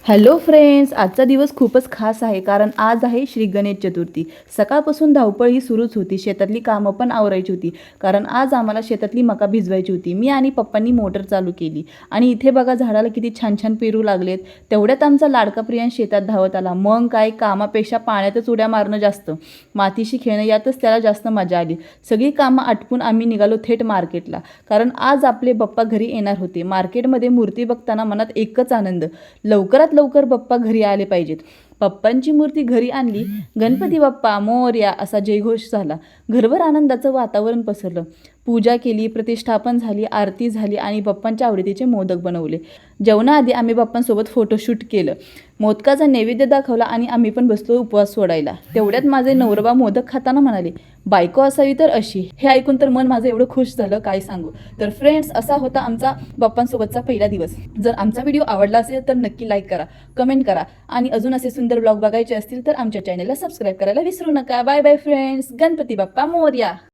Hello friends, आजचा दिवस खूपच खास आहे कारण आज आहे श्री गणेश चतुर्थी. सकाळपासून धावपळ ही सुरूच होती. शेतातली कामं पण आवरायची होती कारण आज आम्हाला शेतातली मका भिजवायची होती. मी आणि पप्पांनी मोटर चालू केली आणि इथे बघा झाडाला किती छान छान पेरू लागलेत. तेवढ्यात आमचा लाडका प्रियांश शेतात धावत आला. मग काय, कामापेक्षा पाण्यातच उड्या मारणं जास्त, मातीशी खेळणं यातच त्याला जास्त मजा आली. सगळी कामं आटपून आम्ही निघालो थेट मार्केटला कारण आज आपले बाप्पा घरी येणार होते. मार्केटमध्ये मूर्ती बघताना मनात एकच आनंद, लवकरात लवकर बाप्पा घरी आले पाहिजेत. पप्पांची मूर्ती घरी आणली. गणपती बाप्पा मोरया असा जयघोष झाला. घरभर आनंदाचं वातावरण पसरलं. पूजा केली, प्रतिष्ठापन झाली, आरती झाली आणि बाप्पांच्या आवडीचे मोदक बनवले. जेवणाआधी आम्ही बाप्पांसोबत फोटोशूट केलं. मोदकाचा नैवेद्य दाखवला आणि आम्ही पण बसलो उपवास सोडायला. तेवढ्यात माझे नवरबा मोदक खाताना म्हणाले, बायको असावी तर अशी. हे ऐकून तर मन माझं एवढं खुश झालं काय सांगू. तर फ्रेंड्स, असा होता आमचा बाप्पांसोबतचा पहिला दिवस. जर आमचा व्हिडिओ आवडला असेल तर नक्की लाईक करा, कमेंट करा आणि अजून असे सुंदर ब्लॉग बघायचे असतील तर आमच्या चॅनलला सबस्क्राईब करायला विसरू नका. Bye bye friends. Ganpati Bappa Morya.